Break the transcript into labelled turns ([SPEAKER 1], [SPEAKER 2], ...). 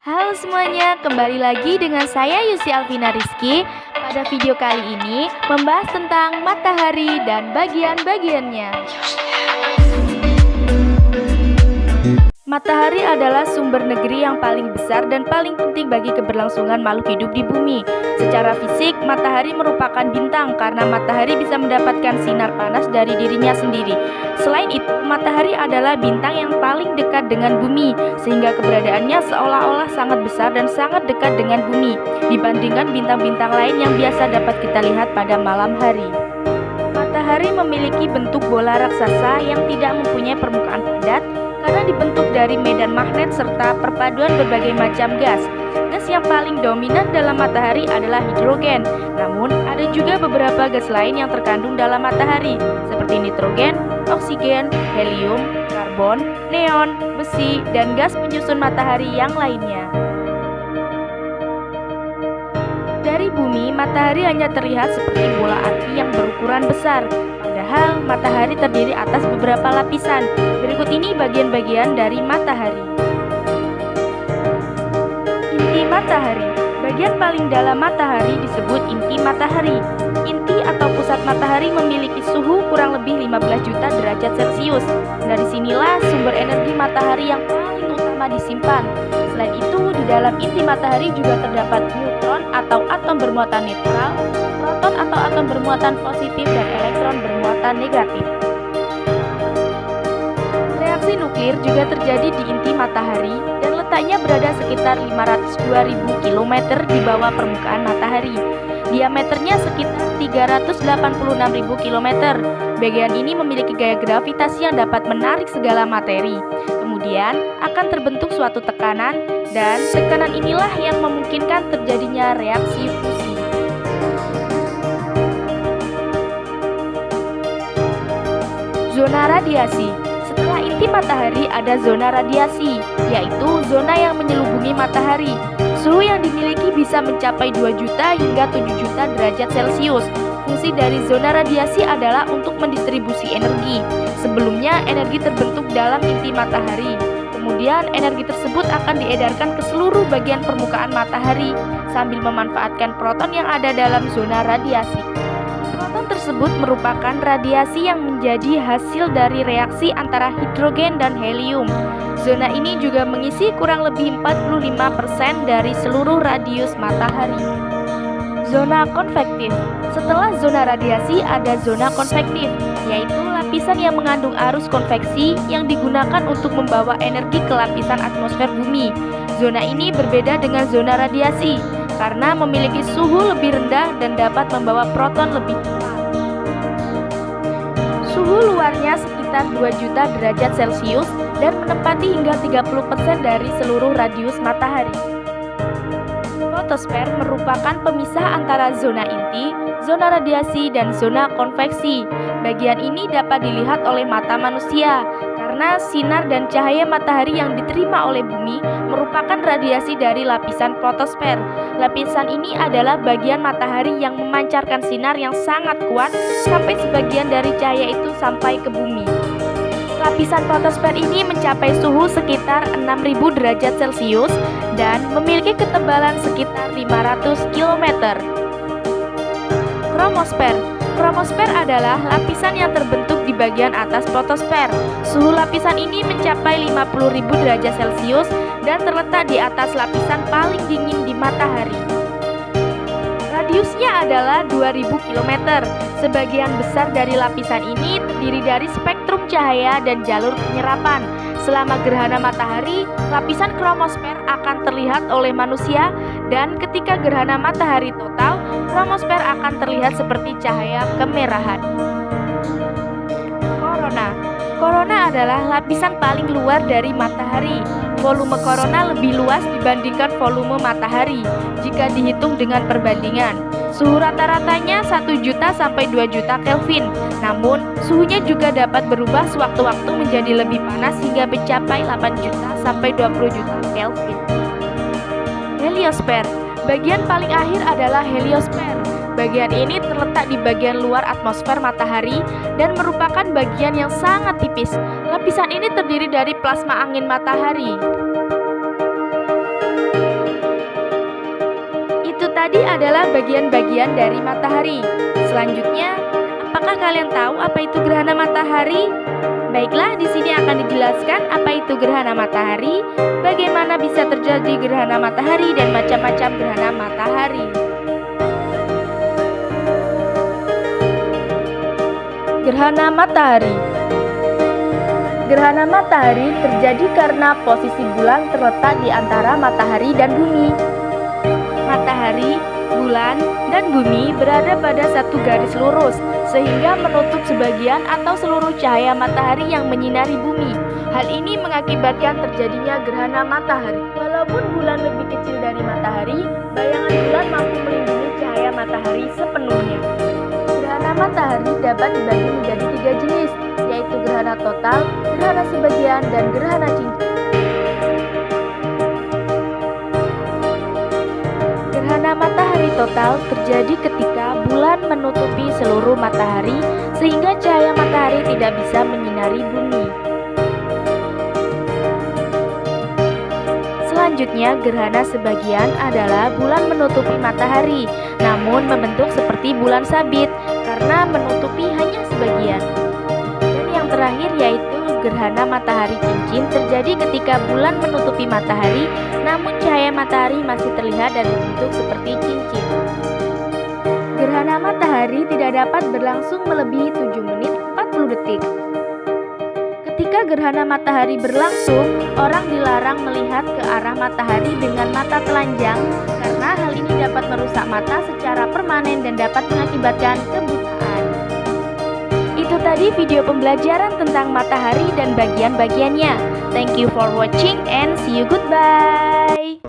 [SPEAKER 1] Halo semuanya, kembali lagi dengan saya Yusi Alvina Rizky. Pada video kali ini membahas tentang matahari dan bagian-bagiannya. Matahari adalah sumber negeri yang paling besar dan paling penting bagi keberlangsungan makhluk hidup di bumi. Secara fisik, matahari merupakan bintang karena matahari bisa mendapatkan sinar panas dari dirinya sendiri. Selain itu, matahari adalah bintang yang paling dekat dengan bumi, sehingga keberadaannya seolah-olah sangat besar dan sangat dekat dengan bumi dibandingkan bintang-bintang lain yang biasa dapat kita lihat pada malam hari. Matahari memiliki bentuk bola raksasa yang tidak mempunyai permukaan padat karena dibentuk dari medan magnet serta perpaduan berbagai macam gas. Gas yang paling dominan dalam matahari adalah hidrogen. Namun, ada juga beberapa gas lain yang terkandung dalam matahari, seperti nitrogen, oksigen, helium, karbon, neon, besi, dan gas penyusun matahari yang lainnya. Dari bumi, matahari hanya terlihat seperti bola api yang berukuran besar. Padahal, matahari terdiri atas beberapa lapisan. Berikut ini bagian-bagian dari matahari. Inti matahari. Bagian paling dalam matahari disebut inti matahari. Inti atau pusat matahari memiliki suhu kurang lebih 15 juta derajat Celcius. Dari sinilah sumber energi matahari yang paling utama disimpan. Selain itu, di dalam inti matahari juga terdapat neutron atau atom bermuatan netral, proton atau atom bermuatan positif, dan elektron bermuatan negatif. Reaksi nuklir juga terjadi di inti matahari dan letaknya berada sekitar 502.000 km di bawah permukaan matahari. Diameternya sekitar 386.000 km. Bagian ini memiliki gaya gravitasi yang dapat menarik segala materi. Kemudian akan terbentuk suatu tekanan, dan tekanan inilah yang memungkinkan terjadinya reaksi fusi. Zona radiasi. Setelah inti matahari ada zona radiasi, yaitu zona yang menyelubungi matahari. Suhu yang dimiliki bisa mencapai 2 juta hingga 7 juta derajat Celcius. Fungsi dari zona radiasi adalah untuk mendistribusi energi. Sebelumnya, energi terbentuk dalam inti matahari. Kemudian, energi tersebut akan diedarkan ke seluruh bagian permukaan matahari sambil memanfaatkan proton yang ada dalam zona radiasi. Proton tersebut merupakan radiasi yang menjadi hasil dari reaksi antara hidrogen dan helium. Zona ini juga mengisi kurang lebih 45% dari seluruh radius matahari. Zona konvektif. Setelah zona radiasi ada zona konvektif, yaitu lapisan yang mengandung arus konveksi yang digunakan untuk membawa energi ke lapisan atmosfer bumi. Zona ini berbeda dengan zona radiasi karena memiliki suhu lebih rendah dan dapat membawa proton lebih cepat. Suhu luarnya sekitar 2 juta derajat Celcius dan menempati hingga 30% dari seluruh radius matahari. Fotosfer merupakan pemisah antara zona inti, zona radiasi, dan zona konveksi. Bagian ini dapat dilihat oleh mata manusia karena sinar dan cahaya matahari yang diterima oleh bumi merupakan radiasi dari lapisan fotosfer. Lapisan ini adalah bagian matahari yang memancarkan sinar yang sangat kuat sampai sebagian dari cahaya itu sampai ke bumi. Lapisan fotosfer ini mencapai suhu sekitar 6.000 derajat Celcius dan memiliki ketebalan sekitar 500 km. Kromosfer. Kromosfer adalah lapisan yang terbentuk di bagian atas fotosfer. Suhu lapisan ini mencapai 50.000 derajat Celcius dan terletak di atas lapisan paling dingin di matahari. Radiusnya adalah 2000 km. Sebagian besar dari lapisan ini terdiri dari spektrum cahaya dan jalur penyerapan. Selama gerhana matahari, lapisan kromosfer akan terlihat oleh manusia, dan ketika gerhana matahari total, kromosfer akan terlihat seperti cahaya kemerahan. Korona. Korona adalah lapisan paling luar dari matahari. Volume korona lebih luas dibandingkan volume matahari jika dihitung dengan perbandingan. Suhu rata-ratanya 1 juta sampai 2 juta Kelvin. Namun, suhunya juga dapat berubah sewaktu-waktu menjadi lebih panas hingga mencapai 8 juta sampai 20 juta Kelvin. Heliosfer. Bagian paling akhir adalah heliosfer. Bagian ini terletak di bagian luar atmosfer matahari dan merupakan bagian yang sangat tipis. Lapisan ini terdiri dari plasma angin matahari. tadi adalah bagian-bagian dari matahari. Selanjutnya, apakah kalian tahu apa itu gerhana matahari? Baiklah, di sini akan dijelaskan apa itu gerhana matahari, bagaimana bisa terjadi gerhana matahari, dan macam-macam gerhana matahari. Gerhana matahari. Gerhana matahari terjadi karena posisi bulan terletak di antara matahari dan bumi. Matahari, bulan, dan bumi berada pada satu garis lurus, sehingga menutup sebagian atau seluruh cahaya matahari yang menyinari bumi. Hal ini mengakibatkan terjadinya gerhana matahari. Walaupun bulan lebih kecil dari matahari, bayangan bulan mampu melindungi cahaya matahari sepenuhnya. Gerhana matahari dapat dibagi menjadi 3 jenis, yaitu gerhana total, gerhana sebagian, dan gerhana cincin. Gerhana matahari total terjadi ketika bulan menutupi seluruh matahari sehingga cahaya matahari tidak bisa menyinari bumi. Selanjutnya, gerhana sebagian adalah bulan menutupi matahari, namun membentuk seperti bulan sabit karena menutupi hanya sebagian. Dan yang terakhir yaitu gerhana matahari cincin terjadi ketika bulan menutupi matahari, namun cahaya matahari masih terlihat dan berbentuk seperti cincin. Gerhana matahari tidak dapat berlangsung melebihi 7 menit 40 detik. Ketika gerhana matahari berlangsung, orang dilarang melihat ke arah matahari dengan mata telanjang karena hal ini dapat merusak mata secara permanen dan dapat mengakibatkan kebutaan. Itu tadi video pembelajaran tentang matahari dan bagian-bagiannya. Thank you for watching and see you goodbye.